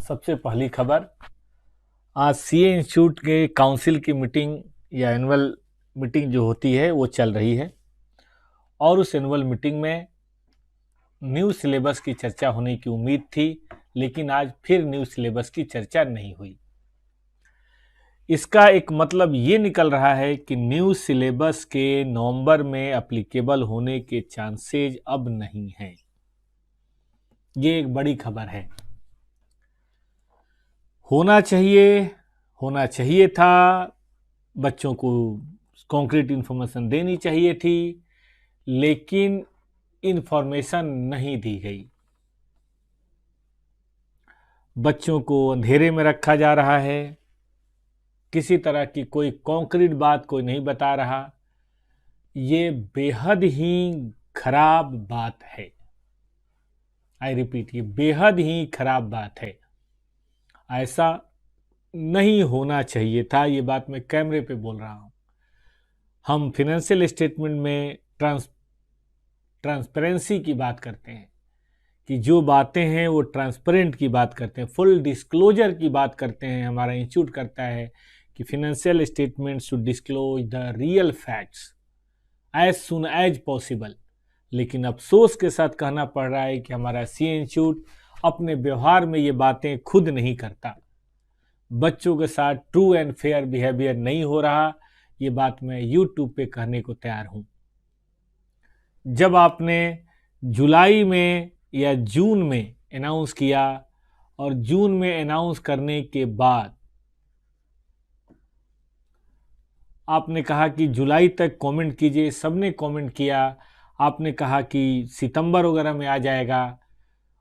सबसे पहली खबर, आज सीए इंस्टीट्यूट के काउंसिल की मीटिंग या एनुअल मीटिंग जो होती है वो चल रही है और उस एनुअल मीटिंग में न्यू सिलेबस की चर्चा होने की उम्मीद थी, लेकिन आज फिर न्यू सिलेबस की चर्चा नहीं हुई। इसका एक मतलब ये निकल रहा है कि न्यू सिलेबस के नवंबर में एप्लीकेबल होने के चांसेज अब नहीं हैं। ये एक बड़ी खबर है। होना चाहिए था, बच्चों को कॉन्क्रीट इंफॉर्मेशन देनी चाहिए थी, लेकिन इंफॉर्मेशन नहीं दी गई। बच्चों को अंधेरे में रखा जा रहा है, किसी तरह की कोई कॉन्क्रीट बात कोई नहीं बता रहा। ये बेहद ही खराब बात है। आई रिपीट, ये बेहद ही खराब बात है। ऐसा नहीं होना चाहिए था। ये बात मैं कैमरे पे बोल रहा हूं। हम फाइनेंशियल स्टेटमेंट में ट्रांसपेरेंसी की बात करते हैं कि जो बातें हैं वो ट्रांसपेरेंट की बात करते हैं, फुल डिस्क्लोजर की बात करते हैं। हमारा इंस्टीट्यूट करता है कि financial statement should disclose the real facts as soon as possible. लेकिन अफसोस के साथ कहना पड़ रहा है कि हमारा सीए इंस्टीट्यूट अपने व्यवहार में ये बातें खुद नहीं करता। बच्चों के साथ ट्रू एंड फेयर बिहेवियर नहीं हो रहा। ये बात मैं यूट्यूब पे कहने को तैयार हूं। जब आपने जुलाई में या जून में अनाउंस किया और जून में अनाउंस करने के बाद आपने कहा कि जुलाई तक कमेंट कीजिए, सबने कमेंट किया। आपने कहा कि सितंबर वगैरह में आ जाएगा।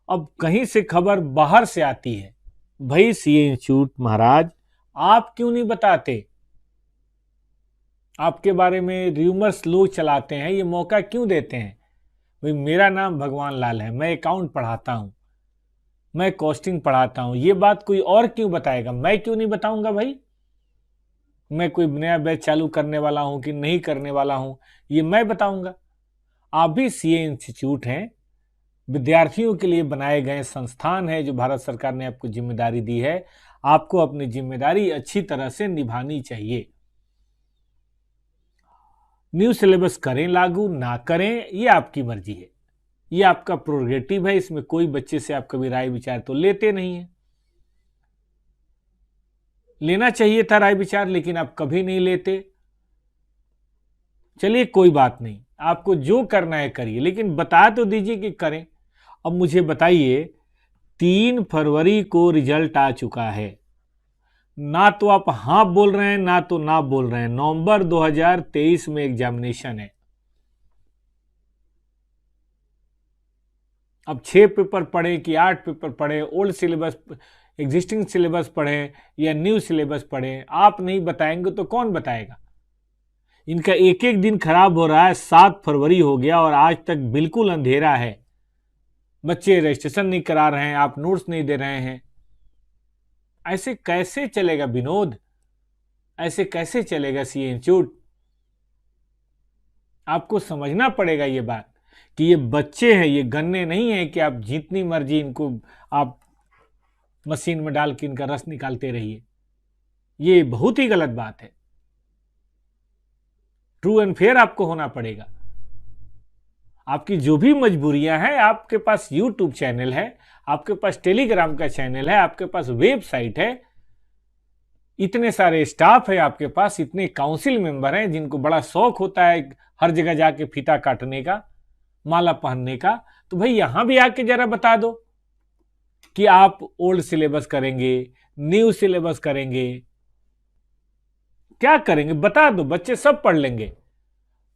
अब कहीं से खबर बाहर से आती है, भाई सीए इंस्टीट्यूट महाराज आप क्यों नहीं बताते? आपके बारे में र्यूमर्स लोग चलाते हैं, ये मौका क्यों देते हैं? भाई मेरा नाम भगवान लाल है, मैं अकाउंट पढ़ाता हूं, मैं कॉस्टिंग पढ़ाता हूं। ये बात कोई और क्यों बताएगा? मैं क्यों नहीं बताऊंगा भाई? मैं कोई नया बैच चालू करने वाला हूं कि नहीं करने वाला हूं, ये मैं बताऊंगा। आप भी सीए इंस्टीट्यूट हैं, विद्यार्थियों के लिए बनाए गए संस्थान है, जो भारत सरकार ने आपको जिम्मेदारी दी है। आपको अपनी जिम्मेदारी अच्छी तरह से निभानी चाहिए। न्यू सिलेबस करें लागू, ना करें, ये आपकी मर्जी है, ये आपका प्रोग्रेटिव है। इसमें कोई बच्चे से आप कभी राय विचार तो लेते नहीं है। लेना चाहिए था राय विचार, लेकिन आप कभी नहीं लेते। चलिए कोई बात नहीं, आपको जो करना है करिए, लेकिन बता तो दीजिए कि करें। अब मुझे बताइए, 3 फरवरी को रिजल्ट आ चुका है, ना तो आप हाँ बोल रहे हैं ना तो ना बोल रहे हैं। नवंबर 2023 में एग्जामिनेशन है। अब 6 पेपर पढ़े कि 8 पेपर पढ़े, ओल्ड सिलेबस एग्जिस्टिंग सिलेबस पढ़े या न्यू सिलेबस पढ़े, आप नहीं बताएंगे तो कौन बताएगा? इनका एक एक दिन खराब हो रहा है। 7 फरवरी हो गया और आज तक बिल्कुल अंधेरा है। बच्चे रजिस्ट्रेशन नहीं करा रहे हैं, आप नोट्स नहीं दे रहे हैं। ऐसे कैसे चलेगा विनोद? ऐसे कैसे चलेगा सीए इंस्टीट्यूट? आपको समझना पड़ेगा ये बात कि ये बच्चे हैं, ये गन्ने नहीं है कि आप जितनी मर्जी इनको आप मशीन में डाल के इनका रस निकालते रहिए। ये बहुत ही गलत बात है। ट्रू एंड फेयर आपको होना पड़ेगा। आपकी जो भी मजबूरियां हैं, आपके पास यूट्यूब चैनल है, आपके पास टेलीग्राम का चैनल है, आपके पास वेबसाइट है, इतने सारे स्टाफ है आपके पास, इतने काउंसिल मेंबर हैं जिनको बड़ा शौक होता है हर जगह जाके फीता काटने का, माला पहनने का। तो भाई यहां भी आके जरा बता दो कि आप ओल्ड सिलेबस करेंगे, न्यू सिलेबस करेंगे, क्या करेंगे बता दो। बच्चे सब पढ़ लेंगे।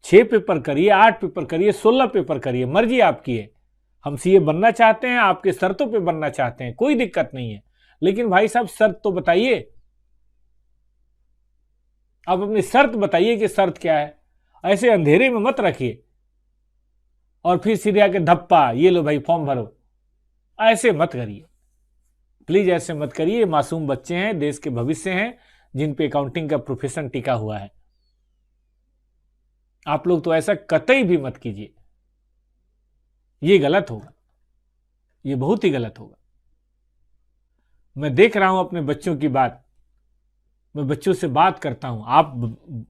6 पेपर करिए, 8 पेपर करिए, 16 पेपर करिए, मर्जी आपकी है। हम सीए बनना चाहते हैं, आपके शर्तों पे बनना चाहते हैं, कोई दिक्कत नहीं है। लेकिन भाई साहब शर्त तो बताइए। आप अपनी शर्त बताइए कि शर्त क्या है। ऐसे अंधेरे में मत रखिए और फिर सीधे आके धप्पा ये लो भाई फॉर्म भरो। ऐसे मत करिए प्लीज, ऐसे मत करिए। मासूम बच्चे हैं, देश के भविष्य हैं, जिन पे अकाउंटिंग का प्रोफेशन टिका हुआ है। आप लोग तो ऐसा कतई भी मत कीजिए, ये गलत होगा, ये बहुत ही गलत होगा। मैं देख रहा हूं अपने बच्चों की बात, मैं बच्चों से बात करता हूं। आप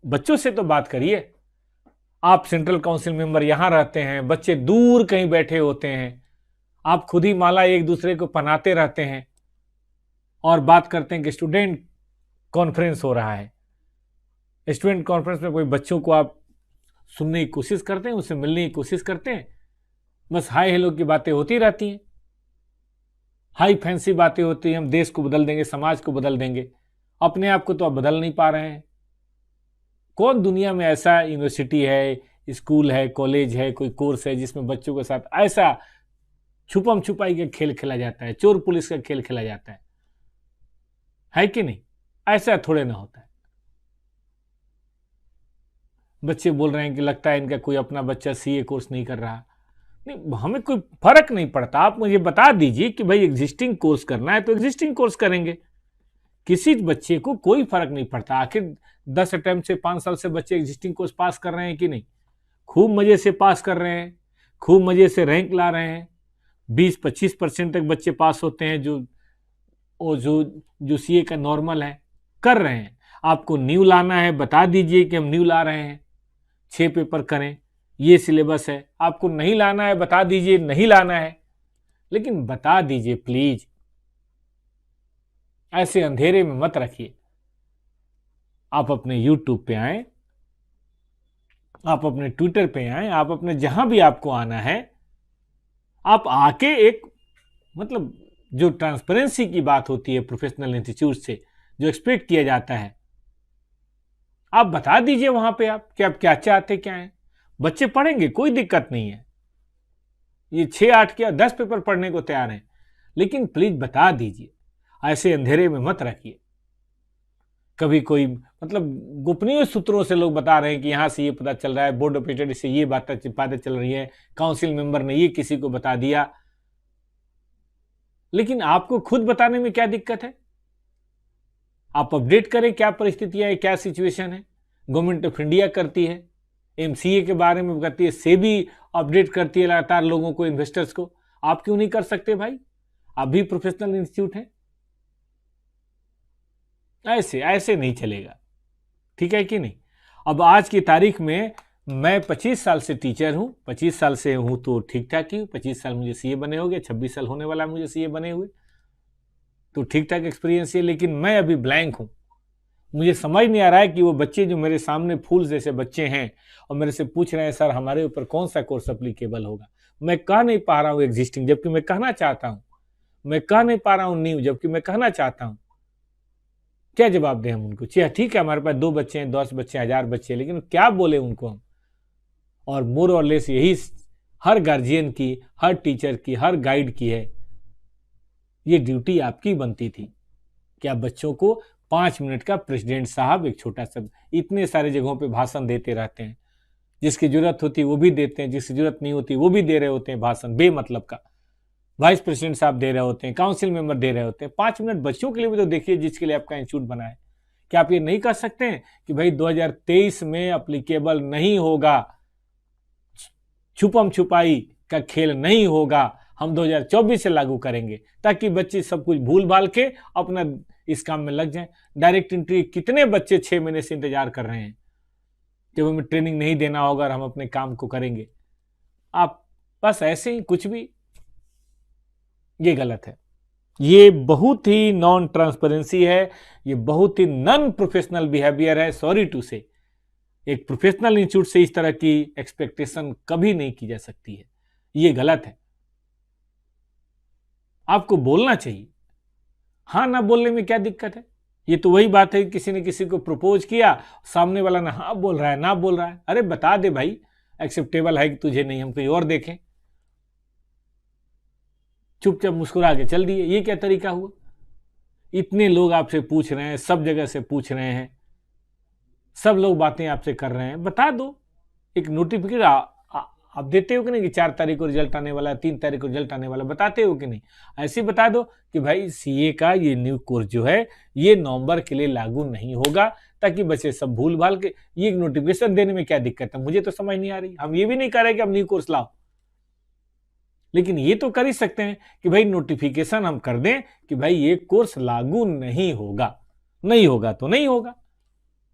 बच्चों से तो बात करिए। आप सेंट्रल काउंसिल मेंबर यहां रहते हैं, बच्चे दूर कहीं बैठे होते हैं, आप खुद ही माला एक दूसरे को पहनाते रहते हैं और बात करते हैं कि स्टूडेंट कॉन्फ्रेंस हो रहा है। स्टूडेंट कॉन्फ्रेंस में कोई बच्चों को आप सुनने की कोशिश करते हैं, उससे मिलने की कोशिश करते हैं? बस हाय हेलो की बातें होती रहती हैं, हाई फैंसी बातें होती हैं, हम देश को बदल देंगे, समाज को बदल देंगे। अपने आप को तो आप बदल नहीं पा रहे हैं। कौन दुनिया में ऐसा यूनिवर्सिटी है, स्कूल है, कॉलेज है, कोई कोर्स है जिसमें बच्चों के साथ ऐसा छुपम छुपाई का खेल खेला जाता है, चोर पुलिस का खेल खेला जाता है कि नहीं? ऐसा थोड़े ना होता है। बच्चे बोल रहे हैं कि लगता है इनका कोई अपना बच्चा सीए कोर्स नहीं कर रहा। नहीं, हमें कोई फर्क नहीं पड़ता। आप मुझे बता दीजिए कि भाई एग्जिस्टिंग कोर्स करना है तो एग्जिस्टिंग कोर्स करेंगे, किसी बच्चे को कोई फर्क नहीं पड़ता। आखिर 10 अटेम्प्ट से 5 साल से बच्चे एग्जिस्टिंग कोर्स पास कर रहे हैं कि नहीं? खूब मजे से पास कर रहे हैं, खूब मजे से रैंक ला रहे हैं। 20-25% तक बच्चे पास होते हैं, जो सीए का नॉर्मल है, कर रहे हैं। आपको न्यू लाना है, बता दीजिए कि हम न्यू ला रहे हैं, 6 पेपर करें, ये सिलेबस है। आपको नहीं लाना है, बता दीजिए नहीं लाना है, लेकिन बता दीजिए प्लीज। ऐसे अंधेरे में मत रखिए। आप अपने यूट्यूब पे आए, आप अपने ट्विटर पे आए, आप अपने जहां भी आपको आना है, आप आके एक मतलब जो ट्रांसपेरेंसी की बात होती है प्रोफेशनल इंस्टीट्यूट से, जो एक्सपेक्ट किया जाता है, आप बता दीजिए वहां पे आप कि आप क्या चाहते क्या है। बच्चे पढ़ेंगे, कोई दिक्कत नहीं है। ये 6-8 क्या 10 पेपर पढ़ने को तैयार हैं, लेकिन प्लीज बता दीजिए। ऐसे अंधेरे में मत रखिए। कभी कोई मतलब गोपनीय सूत्रों से लोग बता रहे हैं कि यहां से ये पता चल रहा है, बोर्ड ऑपरेटर से ये बातें चल रही है, काउंसिल मेंबर ने ये किसी को बता दिया। लेकिन आपको खुद बताने में क्या दिक्कत है? आप अपडेट करें क्या परिस्थितियां है, क्या सिचुएशन है। गवर्नमेंट ऑफ इंडिया करती है, एमसीए के बारे में करती है, सेबी अपडेट करती है लगातार लोगों को, इन्वेस्टर्स को। आप क्यों नहीं कर सकते भाई? आप भी प्रोफेशनल इंस्टीट्यूट है। ऐसे ऐसे नहीं चलेगा, ठीक है कि नहीं? अब आज की तारीख में मैं 25 साल से टीचर हूं, 25 साल से हूं तो ठीक ठाक ही हूं। 25 साल मुझे सीए बने हो गए, 26 साल होने वाला मुझे सीए बने हुए, तो ठीक ठाक एक्सपीरियंस है। लेकिन मैं अभी ब्लैंक हूं। मुझे समझ नहीं आ रहा है कि वो बच्चे जो मेरे सामने फूल जैसे बच्चे हैं और मेरे से पूछ रहे हैं सर हमारे ऊपर कौन सा कोर्स अप्लीकेबल होगा, मैं कह नहीं पा रहा हूं एग्जिस्टिंग जबकि मैं कहना चाहता हूं, मैं कह नहीं पा रहा हूं न्यू जबकि मैं कहना चाहता हूं। क्या जवाब दें हम उनको? ठीक है हमारे पास 2 बच्चे हैं, 10 बच्चे, 1000 बच्चे, लेकिन क्या बोले उनको हम? और मोर और लेस यही हर गार्जियन की, हर टीचर की, हर गाइड की है। ये ड्यूटी आपकी बनती थी कि आप बच्चों को 5 मिनट का प्रेसिडेंट साहब एक छोटा सा, इतने सारे जगहों पे भाषण देते रहते हैं, जिसकी जरूरत होती है वो भी देते हैं, जिसकी जरूरत नहीं होती वो भी दे रहे होते हैं भाषण बेमतलब का। वाइस प्रेसिडेंट साहब दे रहे होते हैं, काउंसिल मेंबर दे रहे होते हैं। 5 मिनट बच्चों के लिए भी तो देखिए जिसके लिए आपका इंस्टीट्यूट बना है। क्या आप ये नहीं कर सकते हैं कि भाई 2023 में अप्लीकेबल नहीं होगा, छुपम छुपाई का खेल नहीं होगा, हम 2024 से लागू करेंगे, ताकि बच्चे सब कुछ भूल भाल के अपना इस काम में लग जाएं। डायरेक्ट एंट्री कितने बच्चे 6 महीने से इंतजार कर रहे हैं जब हमें ट्रेनिंग नहीं देना होगा और हम अपने काम को करेंगे। आप बस ऐसे ही कुछ भी, ये गलत है। ये बहुत ही नॉन ट्रांसपेरेंसी है, ये बहुत ही नॉन प्रोफेशनल बिहेवियर है। सॉरी टू से, एक प्रोफेशनल इंस्टीट्यूट से इस तरह की एक्सपेक्टेशन कभी नहीं की जा सकती है। ये गलत है। आपको बोलना चाहिए। हाँ ना बोलने में क्या दिक्कत है? ये तो वही बात है, किसी ने किसी को प्रपोज किया, सामने वाला ना हाँ बोल रहा है ना बोल रहा है। अरे बता दे भाई एक्सेप्टेबल है कि तुझे नहीं, हम कहीं और देखें। चुपचाप मुस्कुरा के चल दिए, ये क्या तरीका हुआ? इतने लोग आपसे पूछ रहे हैं, सब जगह से पूछ रहे हैं, सब लोग बातें आपसे कर रहे हैं, बता दो। एक नोटिफिकेशन आप देते हो कि नहीं कि 4 तारीख को रिजल्ट आने वाला है, 3 तारीख को रिजल्ट आने वाला, बताते हो कि नहीं? ऐसे बता दो कि भाई सीए का ये न्यू कोर्स जो है ये नवंबर के लिए लागू नहीं होगा, ताकि बच्चे सब भूल भाल के। ये नोटिफिकेशन देने में क्या दिक्कत है? मुझे तो समझ नहीं आ रही। हम ये भी नहीं कह रहे कि हम न्यू कोर्स लाओ, लेकिन ये तो कर ही सकते हैं कि भाई नोटिफिकेशन हम कर दें कि भाई ये कोर्स लागू नहीं होगा, नहीं होगा तो नहीं होगा,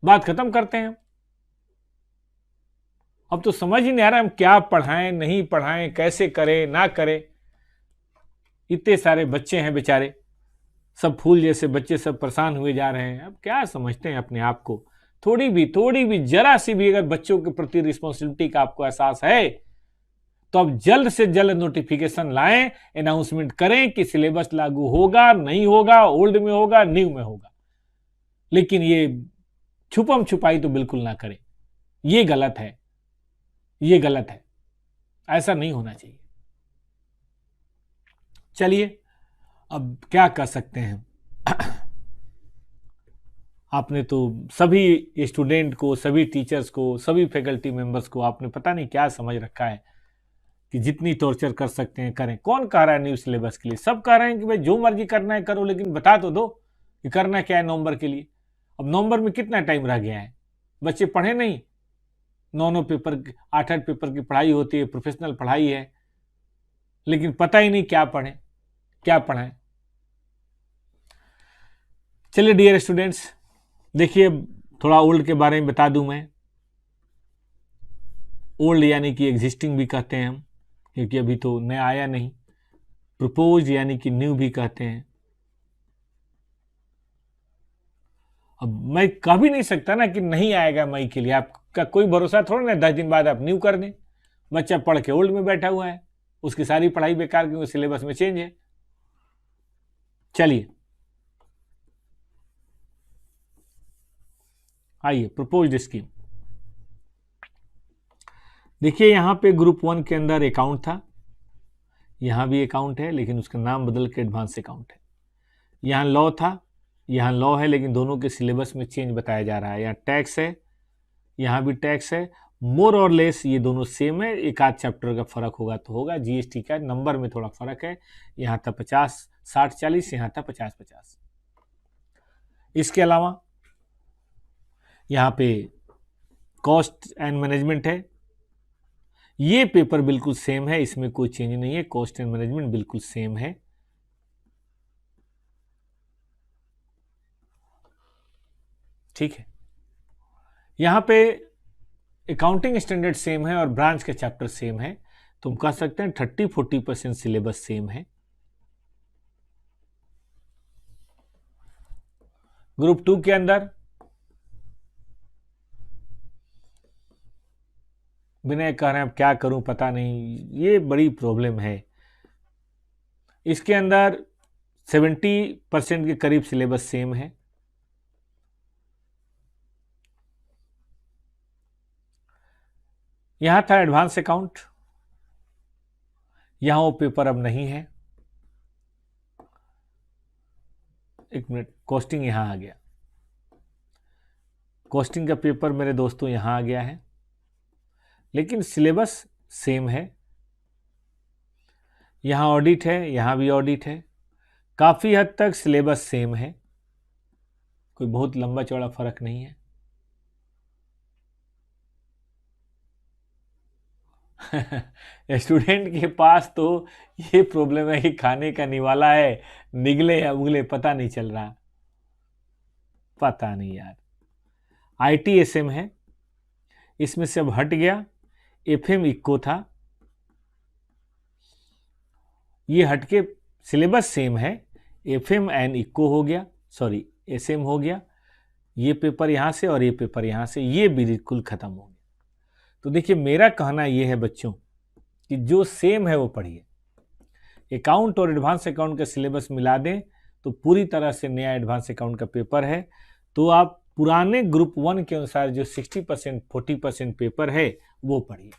बात खत्म करते हैं। अब तो समझ ही नहीं आ रहा हम क्या पढ़ाएं नहीं पढ़ाएं, कैसे करें ना करें। इतने सारे बच्चे हैं बेचारे, सब फूल जैसे बच्चे, सब परेशान हुए जा रहे हैं। अब क्या समझते हैं अपने आप को? थोड़ी भी जरा सी भी अगर बच्चों के प्रति रिस्पॉन्सिबिलिटी का आपको एहसास है तो अब जल्द से जल्द नोटिफिकेशन लाएं, अनाउंसमेंट करें कि सिलेबस लागू होगा नहीं होगा, ओल्ड में होगा न्यू में होगा। लेकिन ये छुपम छुपाई तो बिल्कुल ना करें, ये गलत है, ये गलत है, ऐसा नहीं होना चाहिए। चलिए अब क्या कर सकते हैं। आपने तो सभी स्टूडेंट को, सभी टीचर्स को, सभी फैकल्टी मेंबर्स को आपने पता नहीं क्या समझ रखा है कि जितनी टॉर्चर कर सकते हैं करें। कौन कह रहा है न्यू सिलेबस के लिए? सब कह रहे हैं कि भाई जो मर्जी करना है करो, लेकिन बता तो दो कि करना क्या है नवंबर के लिए। अब नवंबर में कितना टाइम रह गया है? बच्चे पढ़े नहीं, 9 पेपर, 8 पेपर की पढ़ाई होती है, प्रोफेशनल पढ़ाई है, लेकिन पता ही नहीं क्या पढ़ें क्या पढ़ाएं। चलिए डियर स्टूडेंट्स, देखिए थोड़ा ओल्ड के बारे में बता दूं मैं। ओल्ड यानी कि एग्जिस्टिंग भी कहते हैं हम, क्योंकि अभी तो नया आया नहीं। प्रपोज यानी कि न्यू भी कहते हैं। अब मैं कह भी नहीं सकता ना कि नहीं आएगा मई के लिए, आपका कोई भरोसा थोड़ा ना 10 दिन बाद आप न्यू कर दें। बच्चा पढ़ के ओल्ड में बैठा हुआ है, उसकी सारी पढ़ाई बेकार क्योंकि सिलेबस में चेंज है। चलिए आइए प्रपोज्ड स्कीम। देखिए यहां पे ग्रुप 1 के अंदर अकाउंट था, यहां भी अकाउंट है लेकिन उसका नाम बदल के एडवांस अकाउंट है। यहां लॉ था, यहां लॉ है, लेकिन दोनों के सिलेबस में चेंज बताया जा रहा है। यहाँ टैक्स है, यहां भी टैक्स है। मोर और लेस ये दोनों सेम है, एक आध चैप्टर का फर्क होगा तो होगा। जीएसटी का नंबर में थोड़ा फर्क है, यहाँ था 50-60-40, यहाँ था 50-50। इसके अलावा यहाँ पे कॉस्ट एंड मैनेजमेंट है, ये पेपर बिल्कुल सेम है, इसमें कोई चेंज नहीं है। कॉस्ट एंड मैनेजमेंट बिल्कुल सेम है। ठीक है, यहां पे अकाउंटिंग स्टैंडर्ड सेम है और ब्रांच के चैप्टर सेम है, तो हम कह सकते हैं 30-40% सिलेबस सेम है। ग्रुप 2 के अंदर विनय कह रहे हैं अब क्या करूं पता नहीं, ये बड़ी प्रॉब्लम है। इसके अंदर 70% के करीब सिलेबस सेम है। यहां था एडवांस अकाउंट, यहां वो पेपर अब नहीं है। एक मिनट, कॉस्टिंग यहां आ गया, कॉस्टिंग का पेपर मेरे दोस्तों यहां आ गया है, लेकिन सिलेबस सेम है। यहां ऑडिट है, यहां भी ऑडिट है, काफी हद तक सिलेबस सेम है, कोई बहुत लंबा चौड़ा फर्क नहीं है। स्टूडेंट के पास तो ये प्रॉब्लम है कि खाने का निवाला है, निगले या उगले पता नहीं चल रहा, पता नहीं यार। ITSM है, इसमें से अब हट गया। FM इक्को था, ये हटके सिलेबस सेम है, FM एंड इक्को हो गया, सॉरी SM हो गया। ये पेपर यहां से और ये पेपर यहां से, ये बिल्कुल खत्म हो गया। तो देखिए मेरा कहना यह है बच्चों कि जो सेम है वो पढ़िए। अकाउंट और एडवांस अकाउंट का सिलेबस मिला दें तो पूरी तरह से नया एडवांस अकाउंट का पेपर है। तो आप पुराने ग्रुप 1 के अनुसार जो 60% 40% पेपर है वो पढ़िए,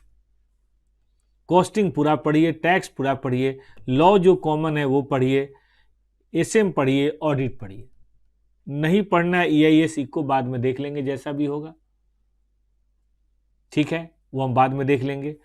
कॉस्टिंग पूरा पढ़िए, टैक्स पूरा पढ़िए, लॉ जो कॉमन है वो पढ़िए, SM पढ़िए, ऑडिट पढ़िए। नहीं पढ़ना EIS इको बाद में देख लेंगे जैसा भी होगा, ठीक है, वो हम बाद में देख लेंगे।